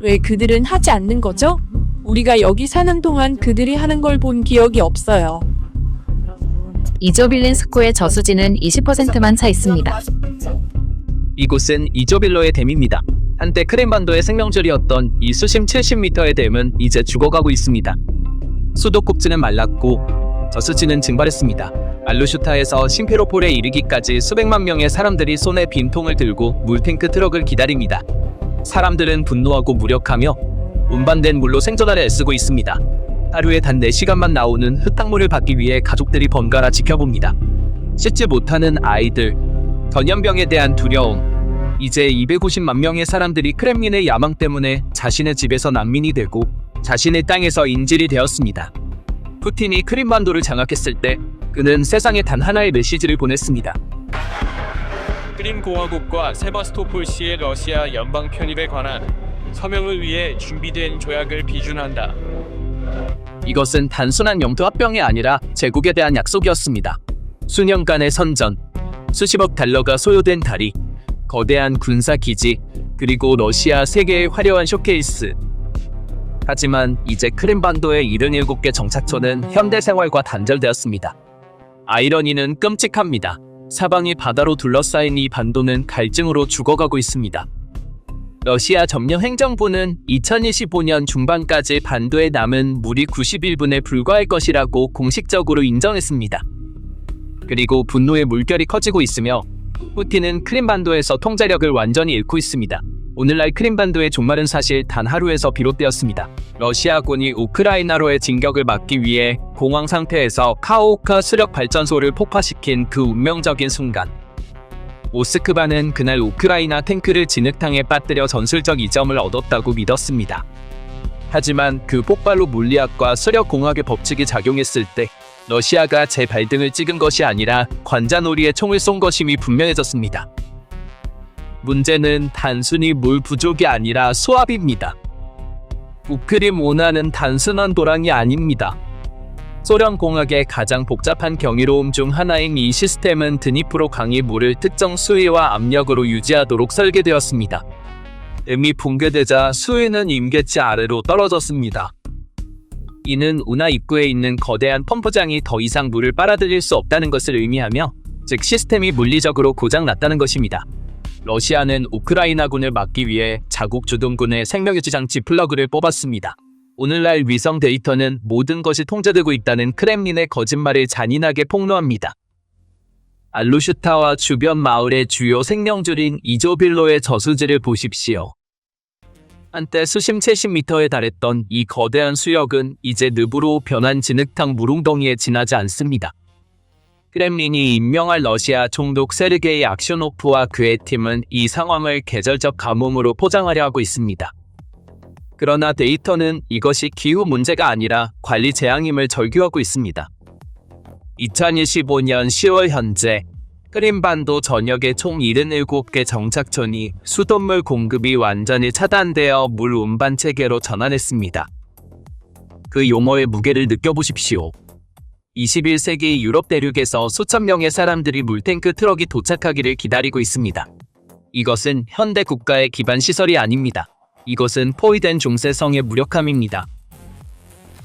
왜 그들은 하지 않는 거죠? 우리가 여기 사는 동안 그들이 하는 걸 본 기억이 없어요. 이조빌린스코의 저수지는 20%만 차 있습니다. 이곳은 이조빌로의 댐입니다. 한때 크림반도의 생명줄이었던 이 수심 70m의 댐은 이제 죽어가고 있습니다. 수도꼭지는 말랐고 저수지는 증발했습니다. 알루슈타에서 심페로폴에 이르기까지 수백만 명의 사람들이 손에 빈통을 들고 물탱크 트럭을 기다립니다. 사람들은 분노하고 무력하며 운반된 물로 생존하려 애쓰고 있습니다. 하루에 단 4시간만 나오는 흙탕물을 받기 위해 가족들이 번갈아 지켜봅니다. 씻지 못하는 아이들, 전염병에 대한 두려움. 이제 250만 명의 사람들이 크렘린의 야망 때문에 자신의 집에서 난민이 되고 자신의 땅에서 인질이 되었습니다. 푸틴이 크림반도를 장악했을 때 그는 세상에 단 하나의 메시지를 보냈습니다. 크림공화국과 세바스토폴시의 러시아 연방 편입에 관한 서명을 위해 준비된 조약을 비준한다. 이것은 단순한 영토 합병이 아니라 제국에 대한 약속이었습니다. 수년간의 선전, 수십억 달러가 소요된 다리, 거대한 군사기지, 그리고 러시아 세계의 화려한 쇼케이스. 하지만 이제 크림반도의 77개 정착처는 현대생활과 단절되었습니다. 아이러니는 끔찍합니다. 사방이 바다로 둘러싸인 이 반도는 갈증으로 죽어가고 있습니다. 러시아 점령 행정부는 2025년 중반까지 반도에 남은 물이 91분에 불과할 것이라고 공식적으로 인정했습니다. 그리고 분노의 물결이 커지고 있으며 푸틴은 크림반도에서 통제력을 완전히 잃고 있습니다. 오늘날 크림반도의 종말은 사실 단 하루에서 비롯되었습니다. 러시아군이 우크라이나로의 진격을 막기 위해 공황 상태에서 카호우카 수력 발전소를 폭파시킨 그 운명적인 순간, 모스크바는 그날 우크라이나 탱크를 진흙탕에 빠뜨려 전술적 이점을 얻었다고 믿었습니다. 하지만 그 폭발로 물리학과 수력공학의 법칙이 작용했을 때 러시아가 제 발등을 찍은 것이 아니라 관자놀이에 총을 쏜 것임이 분명해졌습니다. 문제는 단순히 물 부족이 아니라 수압입니다. 우크림 원화는 단순한 도랑이 아닙니다. 소련 공학의 가장 복잡한 경이로움 중 하나인 이 시스템은 드니프로 강이 물을 특정 수위와 압력으로 유지하도록 설계되었습니다. 댐이 붕괴되자 수위는 임계치 아래로 떨어졌습니다. 이는 운하 입구에 있는 거대한 펌프장이 더 이상 물을 빨아들일 수 없다는 것을 의미하며, 즉 시스템이 물리적으로 고장났다는 것입니다. 러시아는 우크라이나군을 막기 위해 자국 주둔군의 생명유지 장치 플러그를 뽑았습니다. 오늘날 위성 데이터는 모든 것이 통제되고 있다는 크렘린의 거짓말을 잔인하게 폭로합니다. 알루슈타와 주변 마을의 주요 생명줄인 이조빌로의 저수지를 보십시오. 한때 수심 70m에 달했던 이 거대한 수역은 이제 늪으로 변한 진흙탕 물웅덩이에 지나지 않습니다. 크렘린이 임명할 러시아 총독 세르게이 악쇼노프와 그의 팀은 이 상황을 계절적 가뭄으로 포장하려 하고 있습니다. 그러나 데이터는 이것이 기후 문제가 아니라 관리 재앙임을 절규하고 있습니다. 2025년 10월 현재 크림반도 전역의 총 77개 정착촌이 수돗물 공급이 완전히 차단되어 물 운반 체계로 전환했습니다. 그 용어의 무게를 느껴보십시오. 21세기 유럽 대륙에서 수천 명의 사람들이 물탱크 트럭이 도착하기를 기다리고 있습니다. 이것은 현대 국가의 기반 시설이 아닙니다. 이것은 포위된 중세성의 무력함입니다.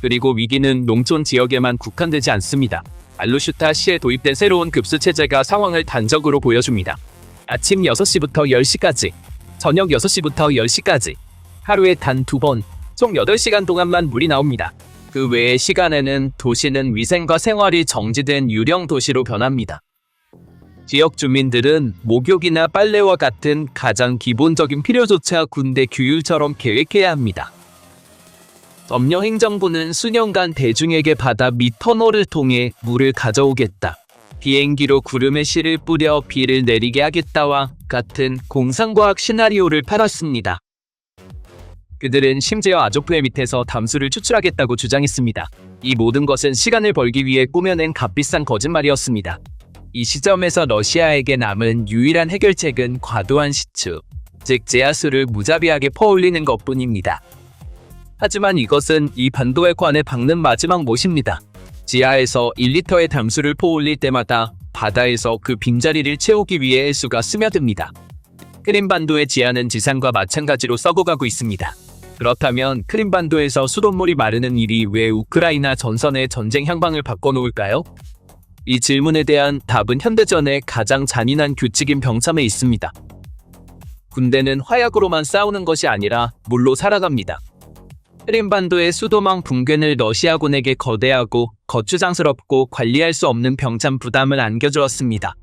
그리고 위기는 농촌 지역에만 국한되지 않습니다. 알루슈타시에 도입된 새로운 급수 체제가 상황을 단적으로 보여줍니다. 아침 6시부터 10시까지, 저녁 6시부터 10시까지, 하루에 단 2번, 총 8시간 동안만 물이 나옵니다. 그 외의 시간에는 도시는 위생과 생활이 정지된 유령 도시로 변합니다. 지역 주민들은 목욕이나 빨래와 같은 가장 기본적인 필요조차 군대 규율처럼 계획해야 합니다. 점령 행정부는 수년간 대중에게 바다 및 터널을 통해 물을 가져오겠다, 비행기로 구름에 실을 뿌려 비를 내리게 하겠다와 같은 공상과학 시나리오를 팔았습니다. 그들은 심지어 아조프의 밑에서 담수를 추출하겠다고 주장했습니다. 이 모든 것은 시간을 벌기 위해 꾸며낸 값비싼 거짓말이었습니다. 이 시점에서 러시아에게 남은 유일한 해결책은 과도한 시추, 즉 제하수를 무자비하게 퍼올리는 것뿐입니다. 하지만 이것은 이 반도에 관해 박는 마지막 못입니다. 지하에서 1리터의 담수를 퍼올릴 때마다 바다에서 그 빈자리를 채우기 위해 해수가 스며듭니다. 크림반도의 지하는 지상과 마찬가지로 썩어가고 있습니다. 그렇다면 크림반도에서 수돗물이 마르는 일이 왜 우크라이나 전선의 전쟁 향방을 바꿔놓을까요? 이 질문에 대한 답은 현대전의 가장 잔인한 규칙인 병참에 있습니다. 군대는 화약으로만 싸우는 것이 아니라 물로 살아갑니다. 크림반도의 수도망 붕괴는 러시아군에게 거대하고 거추장스럽고 관리할 수 없는 병참 부담을 안겨주었습니다.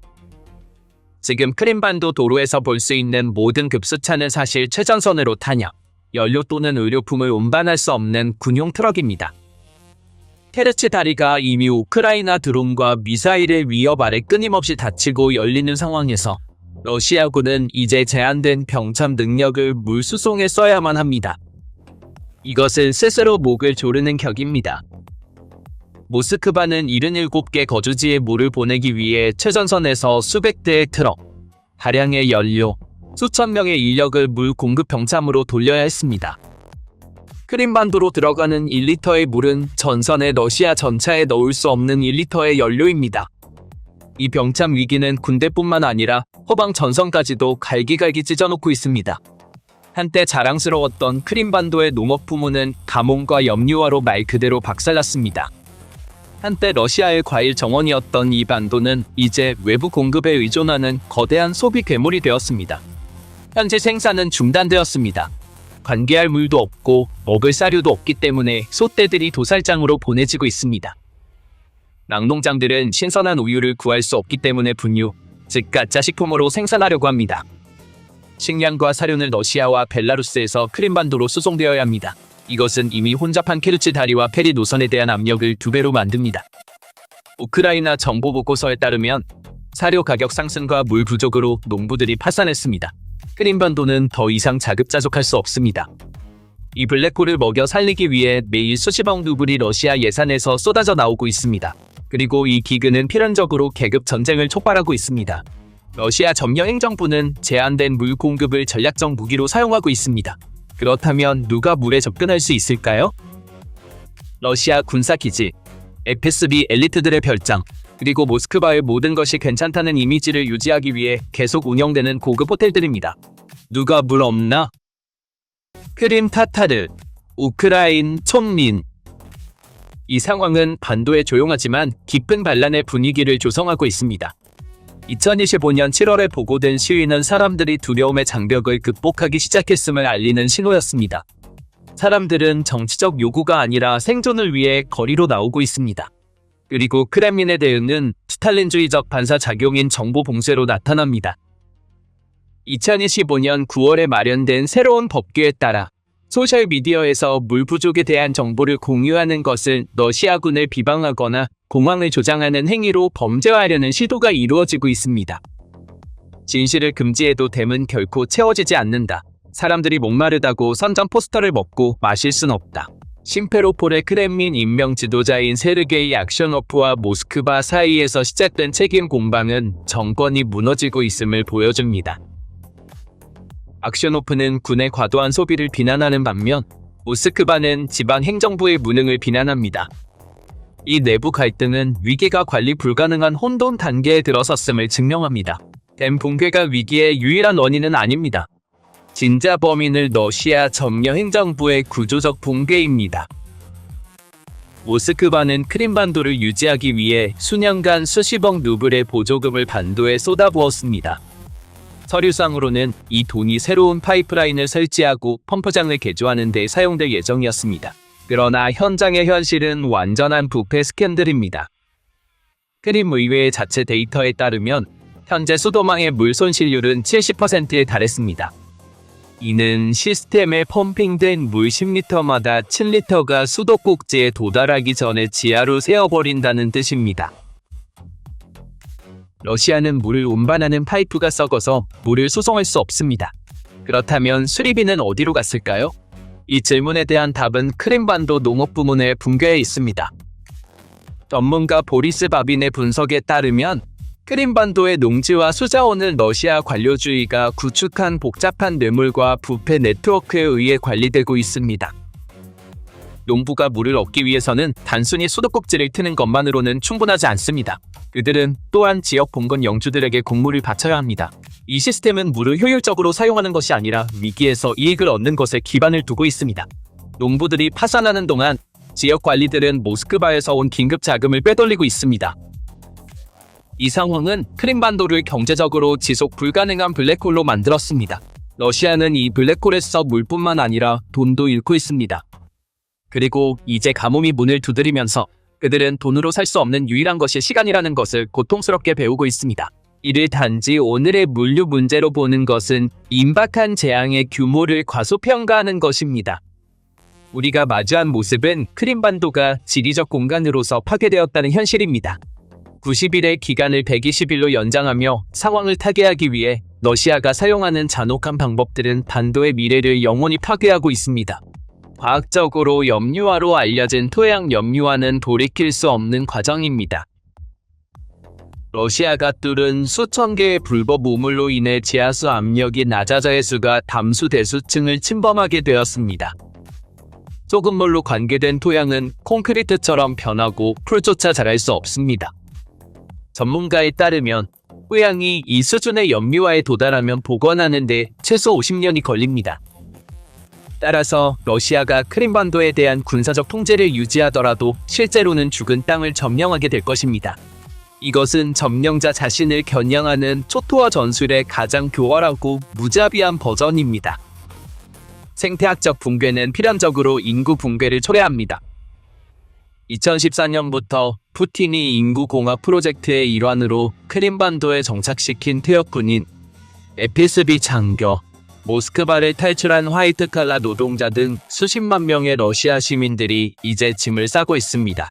지금 크림반도 도로에서 볼 수 있는 모든 급수차는 사실 최전선으로 탄약, 연료 또는 의료품을 운반할 수 없는 군용 트럭입니다. 케르치 다리가 이미 우크라이나 드론과 미사일의 위협 아래 끊임없이 닫히고 열리는 상황에서 러시아군은 이제 제한된 병참 능력을 물 수송에 써야만 합니다. 이것은 스스로 목을 조르는 격입니다. 모스크바는 77개 거주지에 물을 보내기 위해 최전선에서 수백 대의 트럭, 다량의 연료, 수천 명의 인력을 물 공급 병참으로 돌려야 했습니다. 크림반도로 들어가는 1리터의 물은 전선의 러시아 전차에 넣을 수 없는 1리터의 연료입니다. 이 병참 위기는 군대뿐만 아니라 허방 전선까지도 갈기갈기 찢어놓고 있습니다. 한때 자랑스러웠던 크림반도의 농업 부문은 가뭄과 염류화로 말 그대로 박살났습니다. 한때 러시아의 과일 정원이었던 이 반도는 이제 외부 공급에 의존하는 거대한 소비 괴물이 되었습니다. 현재 생산은 중단되었습니다. 관계할 물도 없고 먹을 사료도 없기 때문에 소떼들이 도살장으로 보내지고 있습니다. 낙농장들은 신선한 우유를 구할 수 없기 때문에 분유, 즉 가짜 식품으로 생산하려고 합니다. 식량과 사료는 러시아와 벨라루스에서 크림반도로 수송되어야 합니다. 이것은 이미 혼잡한 케르치 다리와 페리 노선에 대한 압력을 2배로 만듭니다. 우크라이나 정보 보고서에 따르면 사료 가격 상승과 물 부족으로 농부들이 파산했습니다. 크림반도는 더 이상 자급자족할 수 없습니다. 이 블랙홀을 먹여 살리기 위해 매일 수십억 루블이 러시아 예산에서 쏟아져 나오고 있습니다. 그리고 이 기근은 필연적으로 계급 전쟁을 촉발하고 있습니다. 러시아 점령 행정부는 제한된 물 공급을 전략적 무기로 사용하고 있습니다. 그렇다면 누가 물에 접근할 수 있을까요? 러시아 군사기지, FSB 엘리트들의 별장, 그리고 모스크바의 모든 것이 괜찮다는 이미지를 유지하기 위해 계속 운영되는 고급 호텔들입니다. 누가 물 없나? 크림 타타르, 우크라인 촌민. 이 상황은 반도에 조용하지만 깊은 반란의 분위기를 조성하고 있습니다. 2025년 7월에 보고된 시위는 사람들이 두려움의 장벽을 극복하기 시작했음을 알리는 신호였습니다. 사람들은 정치적 요구가 아니라 생존을 위해 거리로 나오고 있습니다. 그리고 크렘린의 대응은 스탈린주의적 반사작용인 정보 봉쇄로 나타납니다. 2025년 9월에 마련된 새로운 법규에 따라 소셜미디어에서 물 부족에 대한 정보를 공유하는 것을 러시아군을 비방하거나 공황을 조장하는 행위로 범죄화하려는 시도가 이루어지고 있습니다. 진실을 금지해도 댐은 결코 채워지지 않는다. 사람들이 목마르다고 선전 포스터를 먹고 마실 순 없다. 심페로폴의 크렘린 임명 지도자인 세르게이 악셔노프와 모스크바 사이에서 시작된 책임 공방은 정권이 무너지고 있음을 보여줍니다. 악셔노프는 군의 과도한 소비를 비난하는 반면 모스크바는 지방 행정부의 무능을 비난합니다. 이 내부 갈등은 위기가 관리 불가능한 혼돈 단계에 들어섰음을 증명합니다. 댐 붕괴가 위기의 유일한 원인은 아닙니다. 진짜 범인은 러시아 점령 행정부의 구조적 붕괴입니다. 모스크바는 크림반도를 유지하기 위해 수년간 수십억 루블의 보조금을 반도에 쏟아부었습니다. 서류상으로는 이 돈이 새로운 파이프라인을 설치하고 펌프장을 개조하는 데 사용될 예정이었습니다. 그러나 현장의 현실은 완전한 부패 스캔들입니다. 크림 의회의 자체 데이터에 따르면 현재 수도망의 물 손실률은 70%에 달했습니다. 이는 시스템에 펌핑된 물 10리터마다 7리터가 수도꼭지에 도달하기 전에 지하로 새어버린다는 뜻입니다. 러시아는 물을 운반하는 파이프가 썩어서 물을 수송할 수 없습니다. 그렇다면 수리비는 어디로 갔을까요? 이 질문에 대한 답은 크림반도 농업부문의 붕괴에 있습니다. 전문가 보리스 바빈의 분석에 따르면 크림반도의 농지와 수자원은 러시아 관료주의가 구축한 복잡한 뇌물과 부패 네트워크에 의해 관리되고 있습니다. 농부가 물을 얻기 위해서는 단순히 수도꼭지를 트는 것만으로는 충분하지 않습니다. 그들은 또한 지역 봉건 영주들에게 곡물을 바쳐야 합니다. 이 시스템은 물을 효율적으로 사용하는 것이 아니라 위기에서 이익을 얻는 것에 기반을 두고 있습니다. 농부들이 파산하는 동안 지역 관리들은 모스크바에서 온 긴급 자금을 빼돌리고 있습니다. 이 상황은 크림반도를 경제적으로 지속 불가능한 블랙홀로 만들었습니다. 러시아는 이 블랙홀에서 물뿐만 아니라 돈도 잃고 있습니다. 그리고 이제 가뭄이 문을 두드리면서 그들은 돈으로 살 수 없는 유일한 것이 시간이라는 것을 고통스럽게 배우고 있습니다. 이를 단지 오늘의 물류 문제로 보는 것은 임박한 재앙의 규모를 과소평가하는 것입니다. 우리가 마주한 모습은 크림반도가 지리적 공간으로서 파괴되었다는 현실입니다. 90일의 기간을 120일로 연장하며 상황을 타개하기 위해 러시아가 사용하는 잔혹한 방법들은 반도의 미래를 영원히 파괴하고 있습니다. 과학적으로 염류화로 알려진 토양 염류화는 돌이킬 수 없는 과정입니다. 러시아가 뚫은 수천 개의 불법 우물로 인해 지하수 압력이 낮아져 해수가 담수 대수층을 침범하게 되었습니다. 좁은 물로 관계된 토양은 콘크리트처럼 변하고 풀조차 자랄 수 없습니다. 전문가에 따르면 토양이 이 수준의 염류화에 도달하면 복원하는 데 최소 50년이 걸립니다. 따라서 러시아가 크림반도에 대한 군사적 통제를 유지하더라도 실제로는 죽은 땅을 점령하게 될 것입니다. 이것은 점령자 자신을 겨냥하는 초토화 전술의 가장 교활하고 무자비한 버전입니다. 생태학적 붕괴는 필연적으로 인구 붕괴를 초래합니다. 2014년부터 푸틴이 인구공학 프로젝트의 일환으로 크림반도에 정착시킨 퇴역군인 FSB 장교, 모스크바를 탈출한 화이트칼라 노동자 등 수십만 명의 러시아 시민들이 이제 짐을 싸고 있습니다.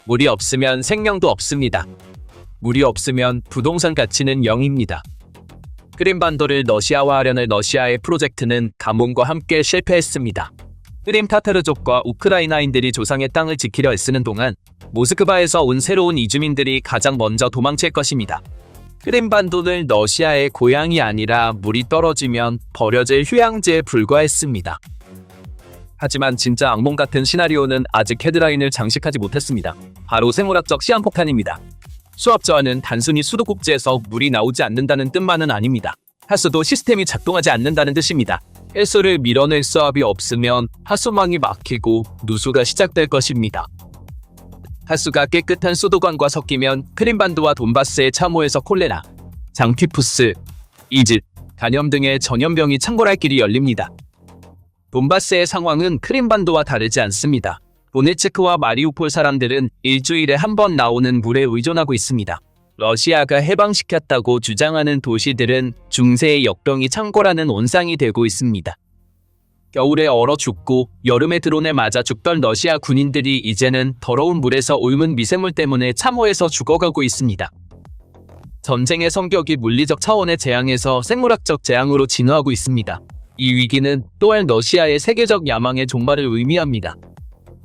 물이 없으면 생명도 없습니다. 물이 없으면 부동산 가치는 0입니다. 크림반도를 러시아화하려는 러시아의 프로젝트는 가뭄과 함께 실패했습니다. 크림 타타르족과 우크라이나인들이 조상의 땅을 지키려 애쓰는 동안 모스크바에서 온 새로운 이주민들이 가장 먼저 도망칠 것입니다. 크림반도는 러시아의 고향이 아니라 물이 떨어지면 버려질 휴양지에 불과했습니다. 하지만 진짜 악몽 같은 시나리오는 아직 헤드라인을 장식하지 못했습니다. 바로 생물학적 시한폭탄입니다. 수압저하는 단순히 수도꼭지에서 물이 나오지 않는다는 뜻만은 아닙니다. 하수도 시스템이 작동하지 않는다는 뜻입니다. 해수를 밀어낼 수압이 없으면 하수망이 막히고 누수가 시작될 것입니다. 하수가 깨끗한 수도관과 섞이면 크림반도와 돈바스의 참호에서 콜레라, 장티푸스, 이즈, 간염 등의 전염병이 창궐할 길이 열립니다. 돈바스의 상황은 크림반도와 다르지 않습니다. 도네츠크와 마리우폴 사람들은 일주일에 한 번 나오는 물에 의존하고 있습니다. 러시아가 해방시켰다고 주장하는 도시들은 중세의 역병이 창궐하는 온상이 되고 있습니다. 겨울에 얼어 죽고 여름에 드론에 맞아 죽던 러시아 군인들이 이제는 더러운 물에서 옮은 미세물 때문에 참호에서 죽어가고 있습니다. 전쟁의 성격이 물리적 차원의 재앙에서 생물학적 재앙으로 진화하고 있습니다. 이 위기는 또한 러시아의 세계적 야망의 종말을 의미합니다.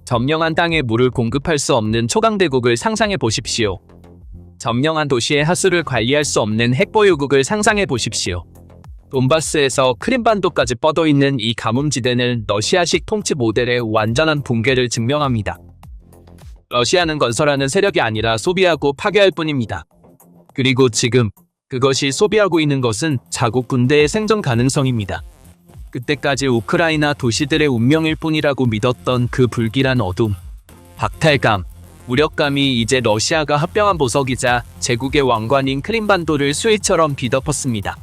점령한 땅에 물을 공급할 수 없는 초강대국을 상상해 보십시오. 점령한 도시의 하수를 관리할 수 없는 핵보유국을 상상해 보십시오. 돈바스에서 크림반도까지 뻗어있는 이 가뭄지대는 러시아식 통치 모델의 완전한 붕괴를 증명합니다. 러시아는 건설하는 세력이 아니라 소비하고 파괴할 뿐입니다. 그리고 지금 그것이 소비하고 있는 것은 자국 군대의 생존 가능성입니다. 그때까지 우크라이나 도시들의 운명일 뿐이라고 믿었던 그 불길한 어둠, 박탈감, 무력감이 이제 러시아가 합병한 보석이자 제국의 왕관인 크림반도를 수위처럼 뒤덮었습니다.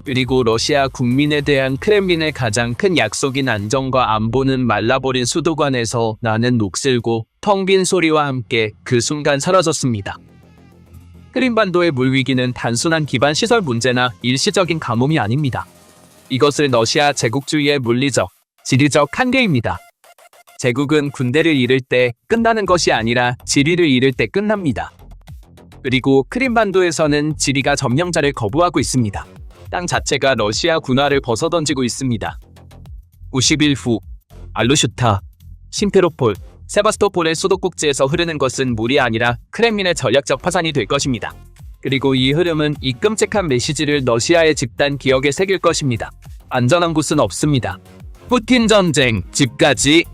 그리고 러시아 국민에 대한 크렘린의 가장 큰 약속인 안정과 안보는 말라버린 수도관에서 나는 녹슬고 텅 빈 소리와 함께 그 순간 사라졌습니다. 크림반도의 물위기는 단순한 기반 시설 문제나 일시적인 가뭄이 아닙니다. 이것은 러시아 제국주의의 물리적, 지리적 한계입니다. 제국은 군대를 잃을 때 끝나는 것이 아니라 지리를 잃을 때 끝납니다. 그리고 크림반도에서는 지리가 점령자를 거부하고 있습니다. 땅 자체가 러시아 군화를 벗어던지고 있습니다. 90일 후 알루슈타, 심페로폴, 세바스토폴의 수도꼭지에서 흐르는 것은 물이 아니라 크렘린의 전략적 파산이 될 것입니다. 그리고 이 흐름은 이 끔찍한 메시지를 러시아의 집단 기억에 새길 것입니다. 안전한 곳은 없습니다. 푸틴 전쟁, 집까지.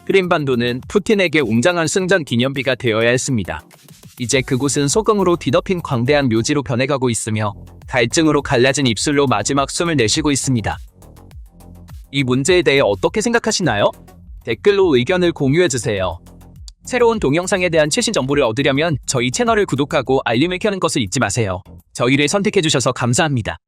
크림반도는 푸틴에게 웅장한 승전 기념비가 되어야 했습니다. 이제 그곳은 소금으로 뒤덮인 광대한 묘지로 변해가고 있으며 갈증으로 갈라진 입술로 마지막 숨을 내쉬고 있습니다. 이 문제에 대해 어떻게 생각하시나요? 댓글로 의견을 공유해주세요. 새로운 동영상에 대한 최신 정보를 얻으려면 저희 채널을 구독하고 알림을 켜는 것을 잊지 마세요. 저희를 선택해주셔서 감사합니다.